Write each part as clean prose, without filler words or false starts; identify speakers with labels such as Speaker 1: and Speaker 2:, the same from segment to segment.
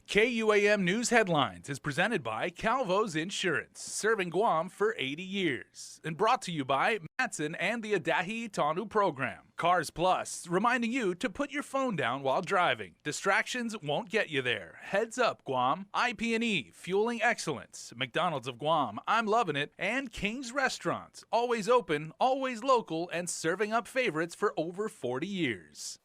Speaker 1: KUAM News Headlines is presented by Calvo's Insurance, serving Guam for 80 years. And brought to you by Matson and the Adahi Tonu program. Cars Plus, reminding you to put your phone down while driving. Distractions won't get you there. Heads up, Guam. IP&E, fueling excellence. McDonald's of Guam, I'm loving it. And King's Restaurants, always open, always local, and serving up favorites for over 40 years.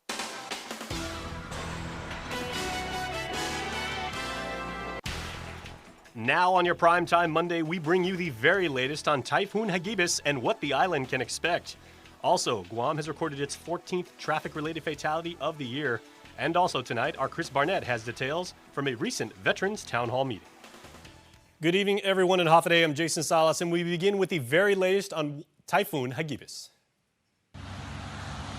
Speaker 2: Now on your Primetime Monday, we bring you the very latest on Typhoon Hagibis and what the island can expect. Also, Guam has recorded its 14th traffic-related fatality of the year. And also tonight, our Chris Barnett has details from a recent Veterans Town Hall meeting. Good evening, everyone in Hawaii. I'm Jason Salas, and we begin with the very latest on Typhoon Hagibis.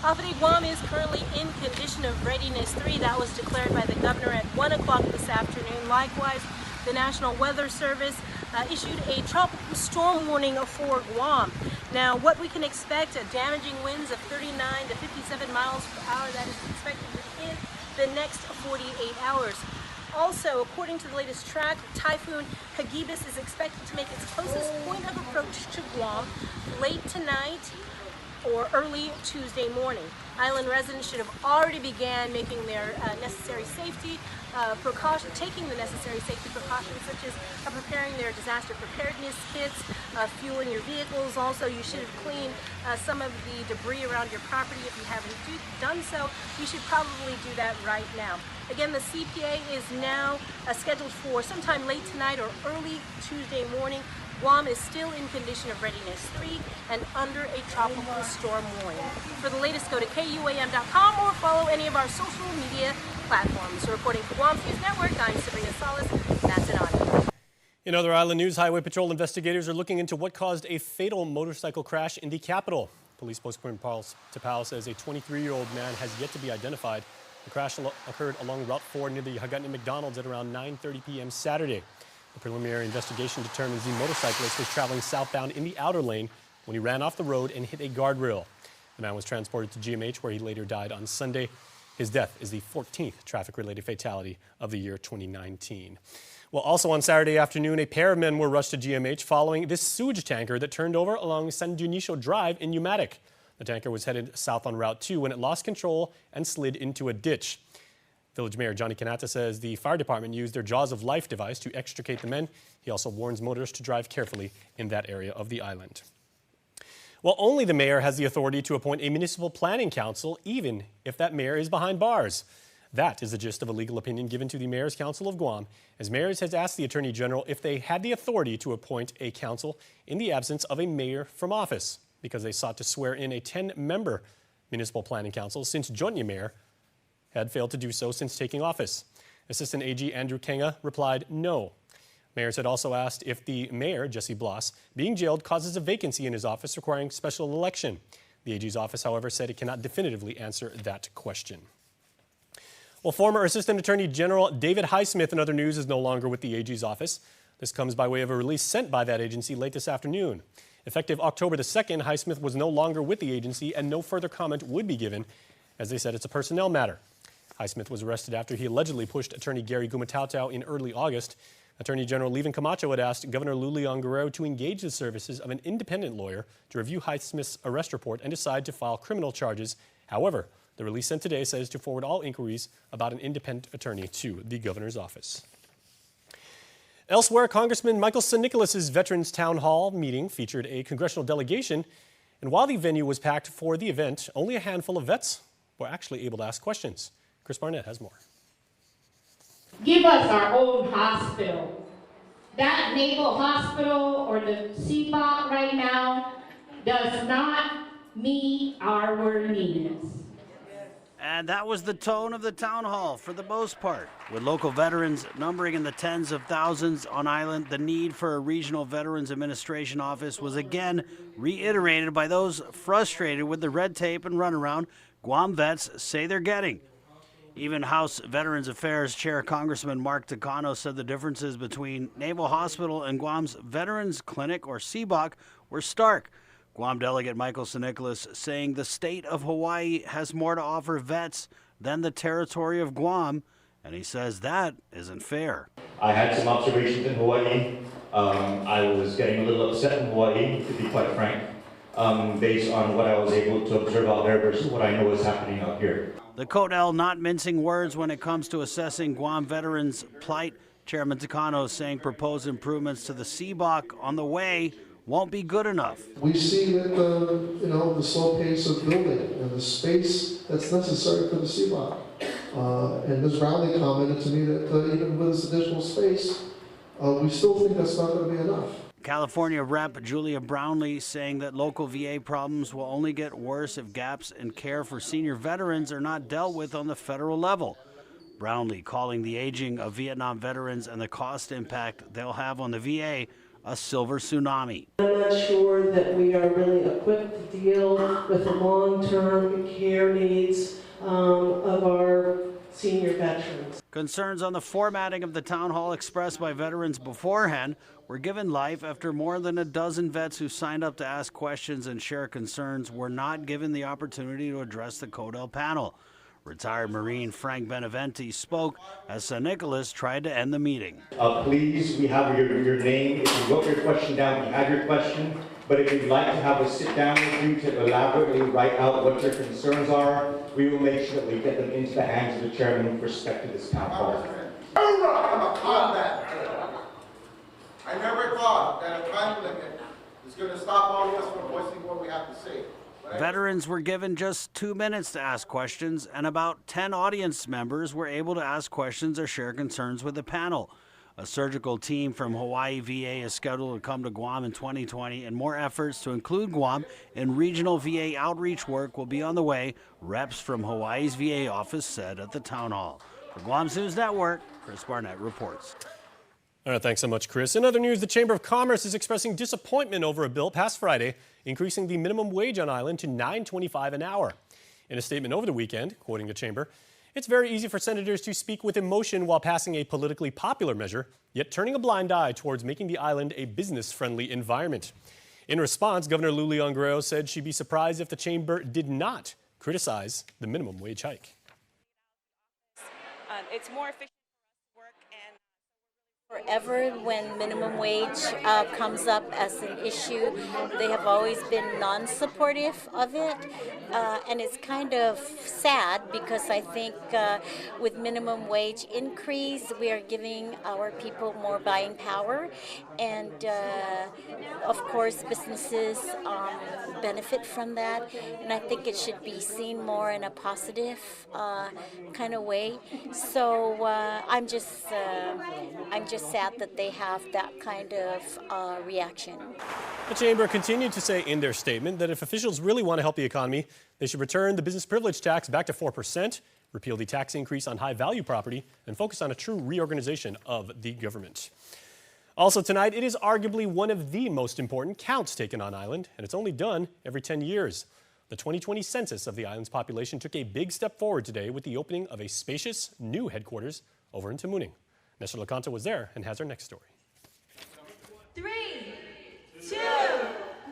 Speaker 3: Hawaii, Guam is currently in condition of readiness 3. That was declared by the governor at 1 o'clock this afternoon. Likewise, the National Weather Service issued a tropical storm warning for Guam. Now, what we can expect, damaging winds of 39 to 57 miles per hour. That is expected within the next 48 hours. Also, according to the latest track, Typhoon Haggis is expected to make its closest point of approach to Guam late tonight or early Tuesday morning. Island residents should have already began making their necessary safety precautions, taking the necessary safety precautions, such as preparing their disaster preparedness kits, fueling your vehicles. Also, you should have cleaned some of the debris around your property. If you haven't done so, you should probably do that right now. Again, the CPA is now scheduled for sometime late tonight or early Tuesday morning. Guam is still in condition of readiness 3 and under a tropical storm warning. For the latest, go to KUAM.com or follow any of our social media platforms. Reporting for Guam News Network, I'm Sabrina Salas. That's it on.
Speaker 2: In other island news, Highway Patrol investigators are looking into what caused a fatal motorcycle crash in the capital. Police spokesperson Paul Tapao says a 23-year-old man has yet to be identified. The crash occurred along Route 4 near the Hagibis McDonald's at around 9:30 p.m. Saturday. The preliminary investigation determines the motorcyclist was traveling southbound in the outer lane when he ran off the road and hit a guardrail. The man was transported to GMH, where he later died on Sunday. His death is the 14th traffic-related fatality of the year 2019. Well, also on Saturday afternoon, a pair of men were rushed to GMH following this sewage tanker that turned over along San Dionisio Drive in Umatic. The tanker was headed south on Route 2 when it lost control and slid into a ditch. Village Mayor Johnny Kanata says the fire department used their Jaws of Life device to extricate the men. He also warns motorists to drive carefully in that area of the island. Well, only the mayor has the authority to appoint a municipal planning council, even if that mayor is behind bars. That is the gist of a legal opinion given to the Mayor's Council of Guam, as mayors has asked the Attorney General if they had the authority to appoint a council in the absence of a mayor from office, because they sought to swear in a 10-member municipal planning council since Jonya Mayor had failed to do so since taking office. Assistant AG Andrew Kenga replied no. Mayors had also asked if the mayor, Jesse Bloss, being jailed causes a vacancy in his office requiring special election. The AG's office, however, said it cannot definitively answer that question. Well, former Assistant Attorney General David Highsmith, in other news, is no longer with the AG's office. This comes by way of a release sent by that agency late this afternoon. Effective October the 2nd, Highsmith was no longer with the agency and no further comment would be given, as they said it's a personnel matter. Highsmith was arrested after he allegedly pushed Attorney Gary Gumatautau in early August. Attorney General Levin Camacho had asked Governor Lulian Guerrero to engage the services of an independent lawyer to review Highsmith's arrest report and decide to file criminal charges. However, the release sent today says to forward all inquiries about an independent attorney to the governor's office. Elsewhere, Congressman Michael Nicholas's Veterans Town Hall meeting featured a congressional delegation, and while the venue was packed for the event, only a handful of vets were actually able to ask questions. Chris Barnett has more.
Speaker 4: Give us our own hospital. That Naval Hospital or the CPOC right now does not meet our needs.
Speaker 5: And that was the tone of the town hall for the most part. With local veterans numbering in the tens of thousands on island, the need for a regional Veterans Administration office was again reiterated by those frustrated with the red tape and runaround Guam vets say they're getting. Even House Veterans Affairs Chair Congressman Mark Takano said the differences between Naval Hospital and Guam's Veterans Clinic, or CBOC, were stark. Guam Delegate Michael Nicholas saying the state of Hawaii has more to offer vets than the territory of Guam, and he says that isn't fair.
Speaker 6: I had some observations in Hawaii. I was getting a little upset in Hawaii, to be quite frank, based on what I was able to observe out there versus what I know is happening out here.
Speaker 5: The CODEL not mincing words when it comes to assessing Guam veterans' plight. Chairman Takano saying proposed improvements to the CBOC on the way won't be good enough.
Speaker 7: We see that the slow pace of building and the space that's necessary for the CBOC. And Ms. Brownlee commented to me that even with this additional space, we still think that's not going to be enough.
Speaker 5: California Rep. Julia Brownlee saying that local VA problems will only get worse if gaps in care for senior veterans are not dealt with on the federal level. Brownlee calling the aging of Vietnam veterans and the cost impact they'll have on the VA a silver tsunami.
Speaker 8: I'm not sure that we are really equipped to deal with the long-term care needs of our senior veterans.
Speaker 5: Concerns on the formatting of the town hall expressed by veterans beforehand were given life after more than a dozen vets who signed up to ask questions and share concerns were not given the opportunity to address the CODEL panel. Retired Marine Frank Beneventi spoke as San Nicolas tried to end the meeting.
Speaker 6: Please, we have your name. If you wrote your question down, we have your question. But if you'd like to have us sit down with you to elaborately write out what your concerns are, we will make sure that we get them into the hands of the chairman with respect to this town hall.
Speaker 9: I never thought that a time limit is going to stop all of us from voicing what we have to say.
Speaker 5: Veterans were given just 2 minutes to ask questions, and about 10 audience members were able to ask questions or share concerns with the panel. A surgical team from Hawaii VA is scheduled to come to Guam in 2020, and more efforts to include Guam in regional VA outreach work will be on the way, reps from Hawaii's VA office said at the town hall. For Guam's News Network, Chris Barnett reports.
Speaker 2: All right, thanks so much, Chris. In other news, the Chamber of Commerce is expressing disappointment over a bill passed Friday increasing the minimum wage on island to $9.25 an hour. In a statement over the weekend, quoting the Chamber, "It's very easy for senators to speak with emotion while passing a politically popular measure, yet turning a blind eye towards making the island a business-friendly environment." In response, Governor Lulian Guerrero said she'd be surprised if the Chamber did not criticize the minimum wage hike.
Speaker 10: It's more efficient for us to work and
Speaker 3: forever when minimum wage comes up as an issue. They have always been non-supportive of it, and it's kind of sad because I think with minimum wage increase, we are giving our people more buying power, and of course businesses benefit from that, and I think it should be seen more in a positive kind of way. So I'm just sad that they have that kind of reaction.
Speaker 2: The Chamber continued to say in their statement that if officials really want to help the economy, they should return the business privilege tax back to 4%, repeal the tax increase on high-value property, and focus on a true reorganization of the government. Also tonight, it is arguably one of the most important counts taken on island, and it's only done every 10 years. The 2020 census of the island's population took a big step forward today with the opening of a spacious new headquarters over in Tamuning. Nestor LaConta was there and has our next story.
Speaker 11: 3, 2,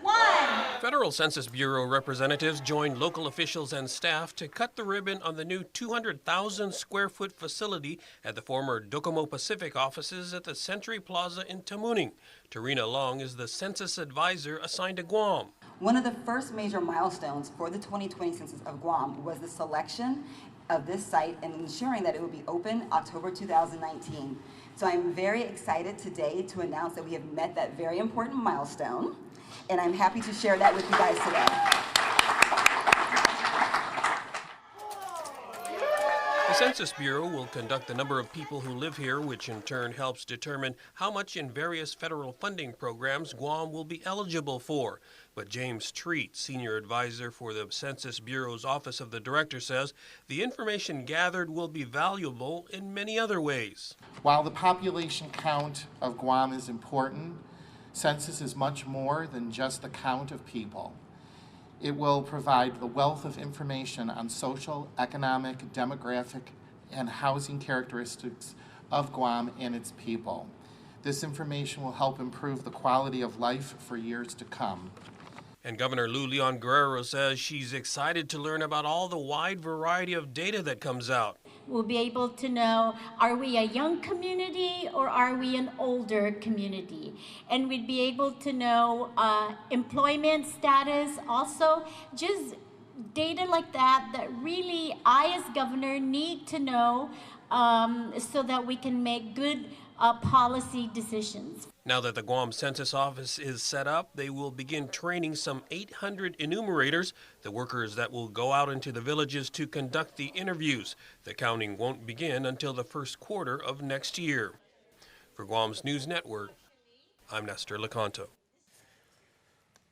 Speaker 11: 1.
Speaker 12: Federal Census Bureau representatives joined local officials and staff to cut the ribbon on the new 200,000 square foot facility at the former Docomo Pacific offices at the Century Plaza in Tamuning. Tarina Long is the census advisor assigned to Guam.
Speaker 13: One of the first major milestones for the 2020 census of Guam was the selection of this site and ensuring that it would be open October 2019. So I'm very excited today to announce that we have met that very important milestone, and I'm happy to share that with you guys today.
Speaker 12: The Census Bureau will conduct the number of people who live here, which in turn helps determine how much in various federal funding programs Guam will be eligible for. But James Treat, senior advisor for the Census Bureau's Office of the Director, says the information gathered will be valuable in many other ways.
Speaker 14: While the population count of Guam is important, census is much more than just the count of people. It will provide the wealth of information on social, economic, demographic, and housing characteristics of Guam and its people. This information will help improve the quality of life for years to come.
Speaker 12: And Governor Lulian Guerrero says she's excited to learn about all the wide variety of data that comes out.
Speaker 3: We'll be able to know, are we a young community or are we an older community? And we'd be able to know employment status also, just data like that that really I as governor need to know so that we can make good policy decisions.
Speaker 12: Now that the Guam Census Office is set up, they will begin training some 800 enumerators, the workers that will go out into the villages to conduct the interviews. The counting won't begin until the first quarter of next year. For Guam's News Network, I'm Nestor Lecanto.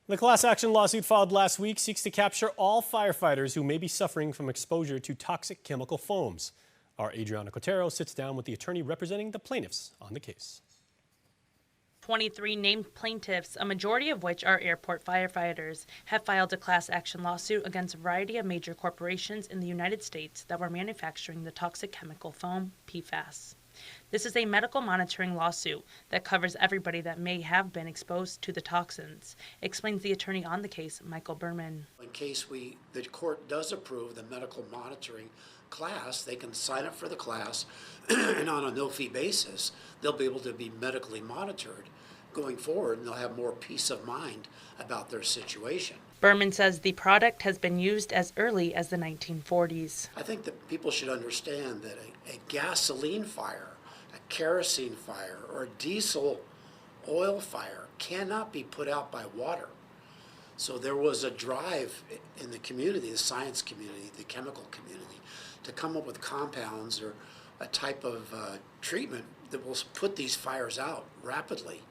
Speaker 2: The class action lawsuit filed last week seeks to capture all firefighters who may be suffering from exposure to toxic chemical foams. Our Adriana Cotero sits down with the attorney representing the plaintiffs on the case.
Speaker 15: 23 named plaintiffs, a majority of which are airport firefighters, have filed a class action lawsuit against a variety of major corporations in the United States that were manufacturing the toxic chemical foam, PFAS. This is a medical monitoring lawsuit that covers everybody that may have been exposed to the toxins, explains the attorney on the case, Michael Berman.
Speaker 16: In case the court does approve the medical monitoring class, they can sign up for the class and on a no-fee basis, they'll be able to be medically monitored going forward, and they'll have more peace of mind about their situation.
Speaker 15: Berman says the product has been used as early as the 1940s.
Speaker 16: I think that people should understand that a gasoline fire, a kerosene fire, or a diesel oil fire cannot be put out by water. So there was a drive in the community, the science community, the chemical community, to come up with compounds or a type of treatment that will put these fires out rapidly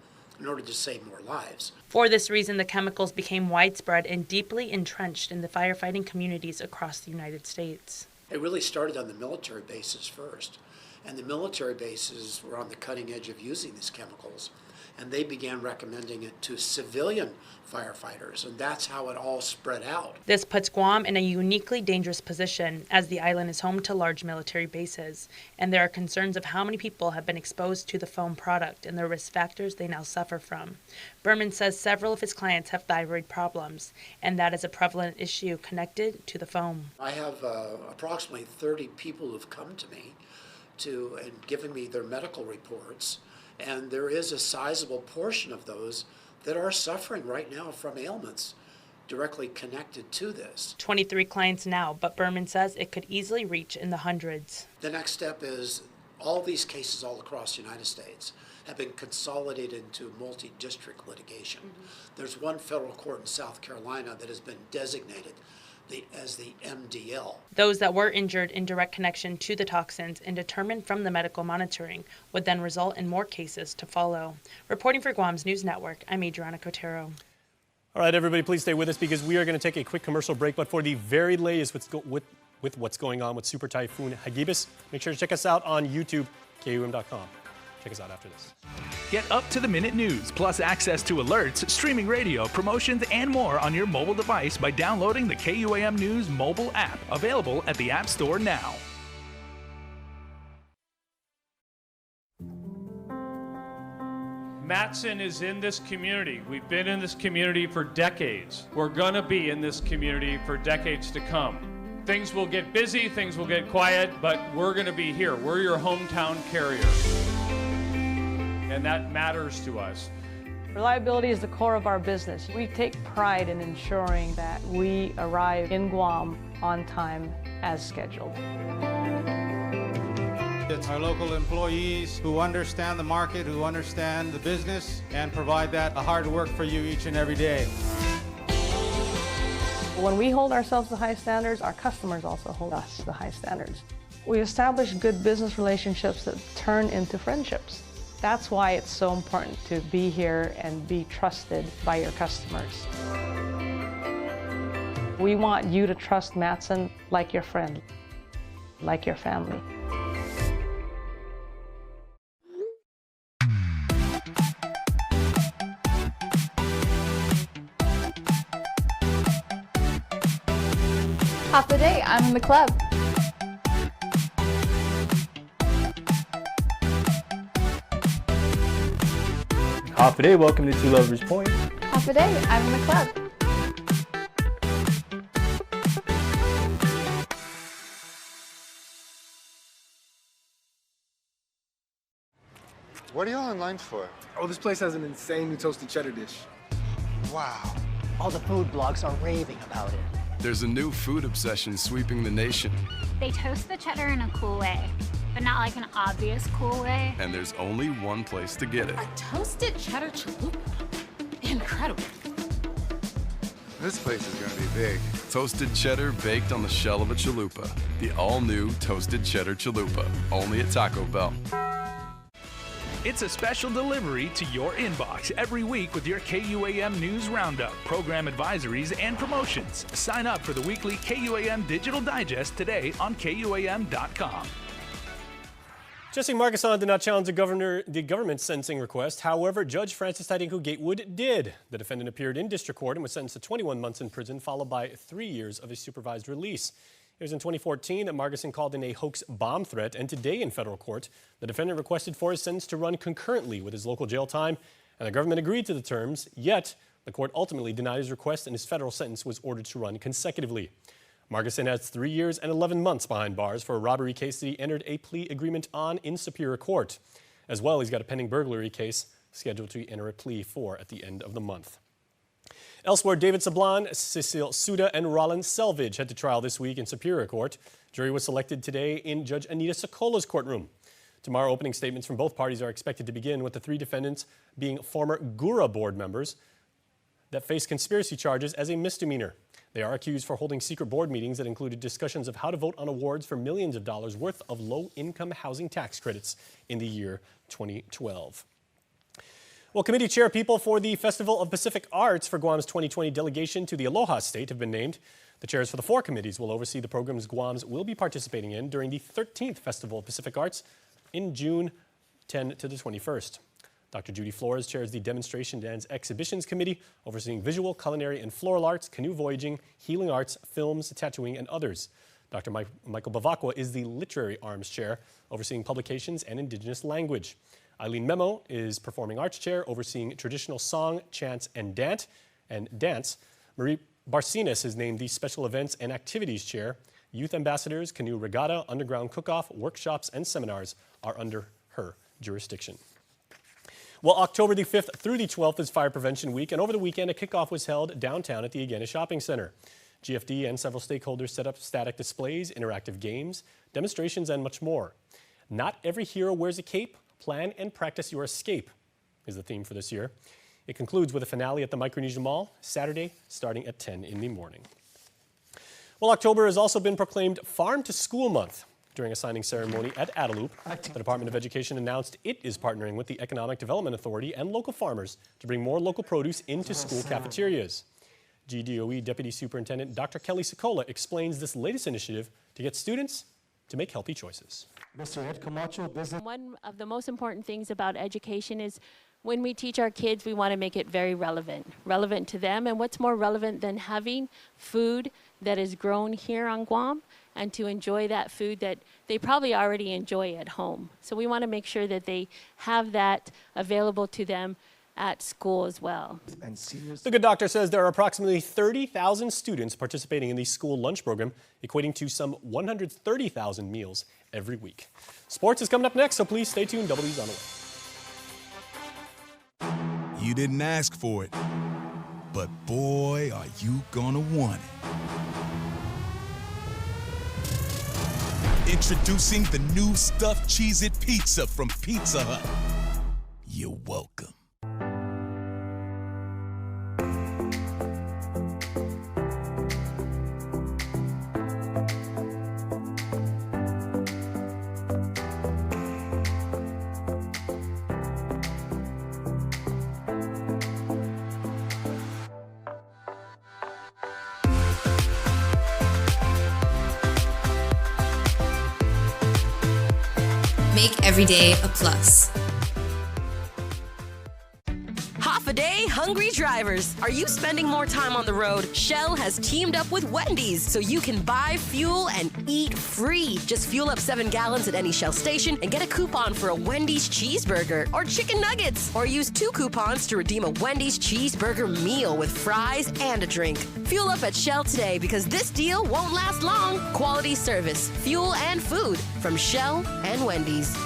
Speaker 16: in order to save more lives.
Speaker 15: For this reason, the chemicals became widespread and deeply entrenched in the firefighting communities across the United States.
Speaker 16: It really started on the military bases first, and the military bases were on the cutting edge of using these chemicals, and they began recommending it to civilian firefighters, and that's how it all spread out.
Speaker 15: This puts Guam in a uniquely dangerous position, as the island is home to large military bases, and there are concerns of how many people have been exposed to the foam product and the risk factors they now suffer from. Berman says several of his clients have thyroid problems, and that is a prevalent issue connected to the foam.
Speaker 16: I have approximately 30 people who've come to me and given me their medical reports, and there is a sizable portion of those that are suffering right now from ailments directly connected to this.
Speaker 15: 23 clients now, but Berman says it could easily reach in the hundreds.
Speaker 16: The next step is all these cases all across the United States have been consolidated into multi-district litigation. There's one federal court in South Carolina that has been designated as the MDL.
Speaker 15: Those that were injured in direct connection to the toxins and determined from the medical monitoring would then result in more cases to follow. Reporting for Guam's News Network, I'm Adriana Cotero.
Speaker 2: All right, everybody, please stay with us because we are going to take a quick commercial break. But for the very latest with what's going on with Super Typhoon Hagibis, make sure to check us out on YouTube, KUAM.com. Check us out after this.
Speaker 1: Get up-to-the-minute news, plus access to alerts, streaming radio, promotions, and more on your mobile device by downloading the KUAM News mobile app, available at the App Store now.
Speaker 17: Matson is in this community. We've been in this community for decades. We're going to be in this community for decades to come. Things will get busy, things will get quiet, but we're going to be here. We're your hometown carrier. And that matters to us.
Speaker 18: Reliability is the core of our business. We take pride in ensuring that we arrive in Guam on time as scheduled.
Speaker 19: It's our local employees who understand the market, who understand the business, and provide that hard work for you each and every day.
Speaker 18: When we hold ourselves to high standards, our customers also hold us to high standards. We establish good business relationships that turn into friendships. That's why it's so important to be here and be trusted by your customers. We want you to trust Matson like your friend, like your family.
Speaker 20: Half the day, I'm in the club.
Speaker 21: Half a day, welcome to Two Lovers Point.
Speaker 20: Half a day, I'm in the club.
Speaker 4: What are y'all in line for?
Speaker 22: Oh, this place has an insane new toasted cheddar dish.
Speaker 4: Wow.
Speaker 23: All the food blogs are raving about it.
Speaker 24: There's a new food obsession sweeping the nation.
Speaker 25: They toast the cheddar in a cool way, but not like an obvious cool way.
Speaker 24: And there's only one place to get it.
Speaker 26: A toasted cheddar chalupa. Incredible.
Speaker 4: This place is gonna be big.
Speaker 24: Toasted cheddar baked on the shell of a chalupa. The all-new Toasted Cheddar Chalupa. Only at Taco Bell.
Speaker 1: It's a special delivery to your inbox every week with your KUAM News Roundup, program advisories, and promotions. Sign up for the weekly KUAM Digital Digest today on KUAM.com.
Speaker 2: Jesse Marcason did not challenge the government's sentencing request. However, Judge Francis Tidinku Gatewood did. The defendant appeared in district court and was sentenced to 21 months in prison, followed by 3 years of a supervised release. It was in 2014 that Marcason called in a hoax bomb threat, and today in federal court, the defendant requested for his sentence to run concurrently with his local jail time, and the government agreed to the terms, yet the court ultimately denied his request and his federal sentence was ordered to run consecutively. Marcason has 3 years and 11 months behind bars for a robbery case that he entered a plea agreement on in Superior Court. As well, he's got a pending burglary case scheduled to enter a plea for at the end of the month. Elsewhere, David Sablan, Cecile Suda, and Rollin Selvage head to trial this week in Superior Court. Jury was selected today in Judge Anita Sokola's courtroom. Tomorrow, opening statements from both parties are expected to begin, with the three defendants being former GURA board members that face conspiracy charges as a misdemeanor. They are accused for holding secret board meetings that included discussions of how to vote on awards for millions of dollars worth of low-income housing tax credits in the year 2012. Well, committee chair people for the Festival of Pacific Arts for Guam's 2020 delegation to the Aloha State have been named. The chairs for the four committees will oversee the programs Guams will be participating in during the 13th Festival of Pacific Arts in June 10 to the 21st. Dr. Judy Flores chairs the Demonstration and Exhibitions Committee, overseeing visual, culinary, and floral arts, canoe voyaging, healing arts, films, tattooing, and others. Dr. Michael Bavacqua is the Literary Arms Chair, overseeing publications and Indigenous language. Eileen Memo is Performing Arts Chair, overseeing traditional song, chants, and dance. Marie Barcinas is named the Special Events and Activities Chair. Youth Ambassadors, Canoe Regatta, Underground Cook-Off, workshops, and seminars are under her jurisdiction. Well, October the 5th through the 12th is Fire Prevention Week, and over the weekend, a kickoff was held downtown at the Agena Shopping Center. GFD and several stakeholders set up static displays, interactive games, demonstrations, and much more. Not every hero wears a cape. Plan and practice your escape is the theme for this year. It concludes with a finale at the Micronesia Mall, Saturday, starting at 10 in the morning. Well, October has also been proclaimed Farm to School Month. During a signing ceremony at Adaloop, the Department of Education announced it is partnering with the Economic Development Authority and local farmers to bring more local produce into school cafeterias. GDOE Deputy Superintendent Dr. Kelly Sokola explains this latest initiative to get students to make healthy choices.
Speaker 27: Mr. Ed Camacho, one of the most important things about education is when we teach our kids, we want to make it very relevant to them. And what's more relevant than having food that is grown here on Guam and to enjoy that food that they probably already enjoy at home. So we want to make sure that they have that available to them at school as well.
Speaker 2: The Good Doctor says there are approximately 30,000 students participating in the school lunch program, equating to some 130,000 meals every week. Sports is coming up next, so please stay tuned. W's on the way.
Speaker 28: You didn't ask for it, but boy, are you gonna want it. Introducing the new stuffed Cheez-It pizza from Pizza Hut. You're welcome.
Speaker 29: Make every day a plus.
Speaker 30: Half a day, hungry drivers. Are you spending more time on the road? Shell has teamed up with Wendy's so you can buy fuel and eat free. Just fuel up 7 gallons at any Shell station and get a coupon for a Wendy's cheeseburger or chicken nuggets. Or use 2 coupons to redeem a Wendy's cheeseburger meal with fries and a drink. Fuel up at Shell today because this deal won't last long. Quality service, fuel, and food from Shell and Wendy's.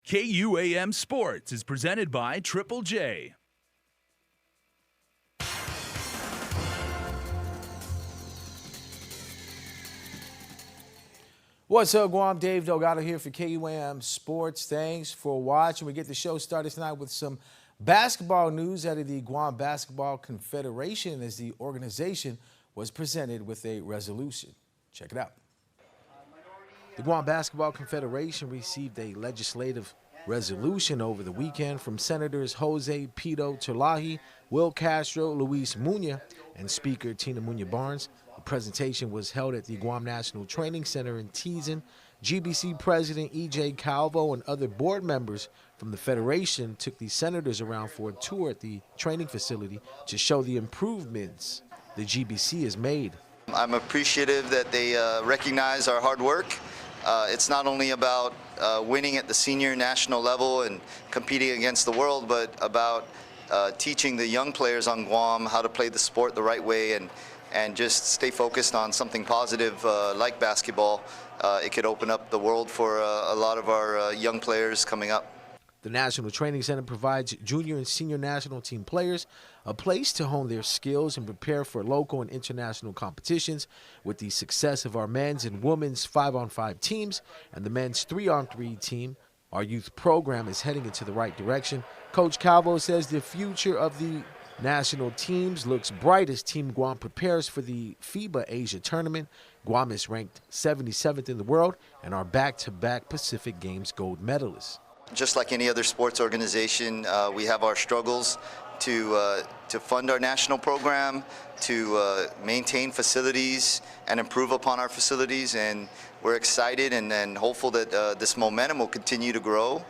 Speaker 1: KUAM Sports is presented by Triple J.
Speaker 3: What's up, Guam? Dave Delgado here for KUAM Sports. Thanks for watching. We get the show started tonight with some basketball news out of the Guam Basketball Confederation as the organization was presented with a resolution. Check it out. The Guam Basketball Confederation received a legislative resolution over the weekend from Senators Jose Pito Terlahi, Will Castro, Luis Muña, and Speaker Tina Muña Barnes. The presentation was held at the Guam National Training Center in Tinian. GBC President E.J. Calvo and other board members from the Federation took the senators around for a tour at the training facility to show the improvements the GBC has made.
Speaker 5: I'm appreciative that they recognize our hard work. It's not only about winning at the senior national level and competing against the world, but about teaching the young players on Guam how to play the sport the right way and just stay focused on something positive like basketball. It could open up the world for a lot of our young players coming up.
Speaker 3: The National Training Center provides junior and senior national team players a place to hone their skills and prepare for local and international competitions. With the success of our men's and women's 5-on-5 teams and the men's 3-on-3 team, our youth program is heading into the right direction. Coach Calvo says the future of the national teams looks bright as Team Guam prepares for the FIBA Asia tournament. Guam is ranked 77th in the world and are back-to-back Pacific Games gold medalists.
Speaker 5: Just like any other sports organization, we have our struggles to fund our national program, to maintain facilities and improve upon our facilities, and we're excited and hopeful that this momentum will continue to grow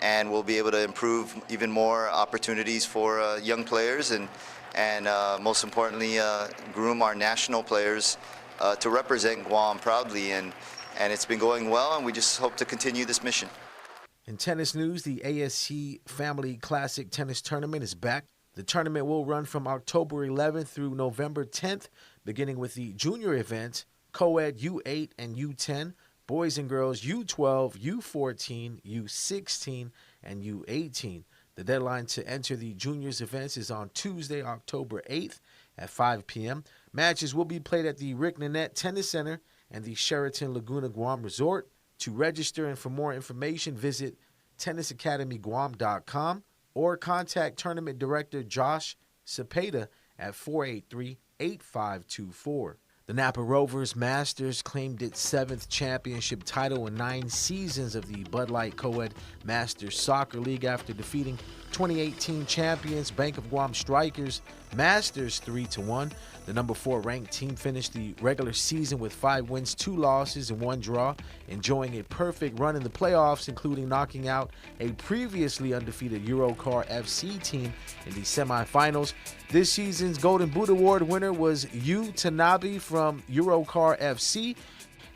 Speaker 5: and we'll be able to improve even more opportunities for young players and most importantly groom our national players to represent Guam proudly, and it's been going well, and we just hope to continue this mission.
Speaker 3: In tennis news, the ASC Family Classic Tennis Tournament is back. The tournament will run from October 11th through November 10th, beginning with the junior events, co-ed U8 and U10, boys and girls U12, U14, U16, and U18. The deadline to enter the juniors events is on Tuesday, October 8th at 5 p.m. Matches will be played at the Rick Nanette Tennis Center and the Sheraton Laguna Guam Resort. To register and for more information, visit tennisacademyguam.com or contact Tournament Director Josh Cepeda at 483-8524. The Napa Rovers Masters claimed its 7th championship title in 9 seasons of the Bud Light Co-ed Masters Soccer League after defeating 2018 champions Bank of Guam Strikers Masters 3-1. The number 4 ranked team finished the regular season with 5 wins, 2 losses, and 1 draw, enjoying a perfect run in the playoffs, including knocking out a previously undefeated Eurocar FC team in the semifinals. This season's Golden Boot Award winner was Yu Tanabe from Eurocar FC,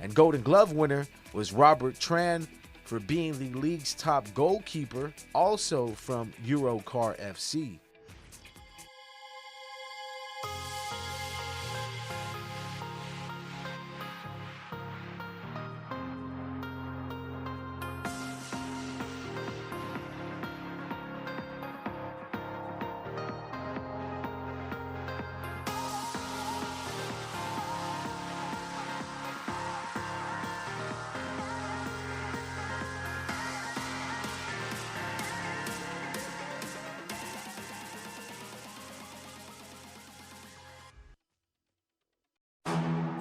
Speaker 3: and Golden Glove winner was Robert Tran for being the league's top goalkeeper, also from Eurocar FC.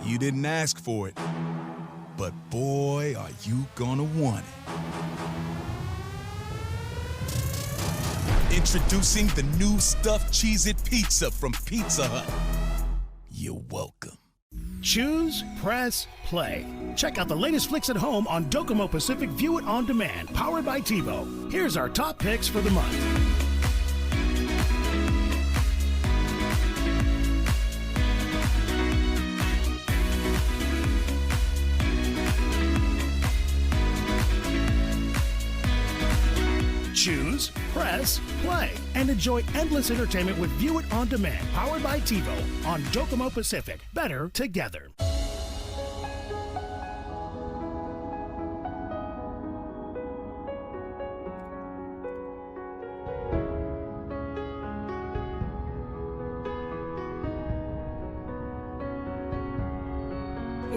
Speaker 28: You didn't ask for it, but boy, are you gonna want it. Introducing the new stuffed Cheez-It pizza from Pizza Hut. You're welcome.
Speaker 6: Choose, press, play. Check out the latest flicks at home on Docomo Pacific View It On Demand, powered by TiVo. Here's our top picks for the month. Choose, press, play, and enjoy endless entertainment with View It On Demand, powered by TiVo on Docomo Pacific. Better together.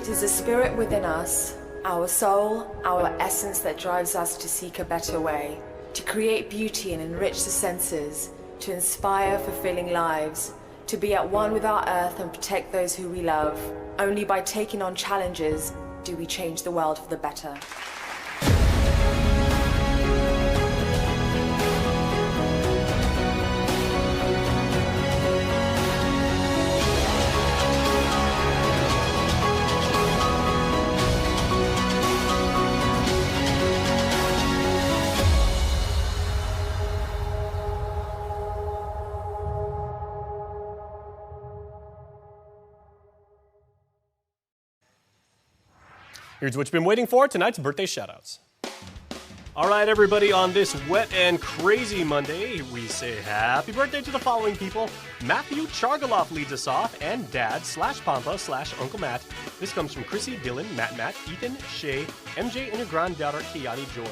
Speaker 7: It is the spirit within us, our soul, our essence that drives us to seek a better way, to create beauty and enrich the senses, to inspire fulfilling lives, to be at one with our earth and protect those who we love. Only by taking on challenges do we change the world for the better.
Speaker 2: Here's what you've been waiting for, tonight's birthday shoutouts. All right, everybody, on this wet and crazy Monday, we say happy birthday to the following people. Matthew Chargaloff leads us off, and Dad/Pampa/Uncle Matt. This comes from Chrissy, Dylan, Matt, Ethan, Shay, MJ, and your granddaughter, Kiani Joy.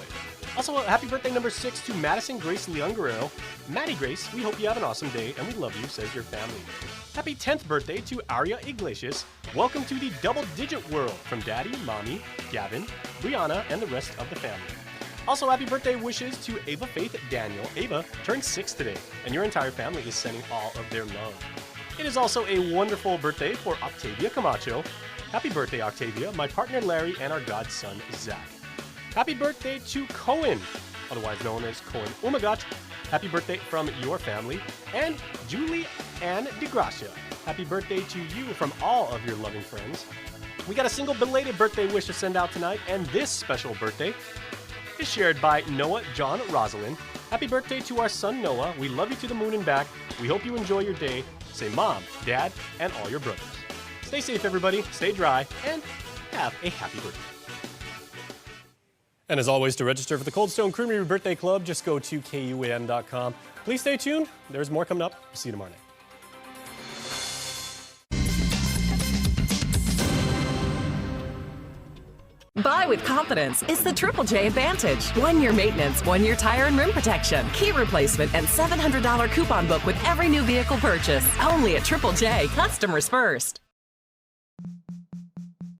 Speaker 2: Also, happy birthday number 6 to Madison Grace Leon Guerrero. Maddie Grace, we hope you have an awesome day, and we love you, says your family. Happy 10th birthday to Aria Iglesias. Welcome to the double-digit world from Daddy, Mommy, Gavin, Brianna, and the rest of the family. Also, happy birthday wishes to Ava Faith Daniel. Ava turned 6 today, and your entire family is sending all of their love. It is also a wonderful birthday for Octavia Camacho. Happy birthday, Octavia, my partner Larry, and our godson, Zach. Happy birthday to Cohen, otherwise known as Cohen Umagat. Happy birthday from your family. And Julie Ann DeGracia. Happy birthday to you from all of your loving friends. We got a single belated birthday wish to send out tonight, and this special birthday is shared by Noah John Rosalind. Happy birthday to our son Noah. We love you to the moon and back. We hope you enjoy your day. Say Mom, Dad, and all your brothers. Stay safe, everybody. Stay dry, and have a happy birthday. And as always, to register for the Cold Stone Creamery Birthday Club, just go to KUAM.com. Please stay tuned. There's more coming up. We'll see you tomorrow night.
Speaker 8: Buy with confidence. It's the Triple J Advantage. 1 year maintenance, 1 year tire and rim protection, key replacement, and $700 coupon book with every new vehicle purchase. Only at Triple J. Customers first.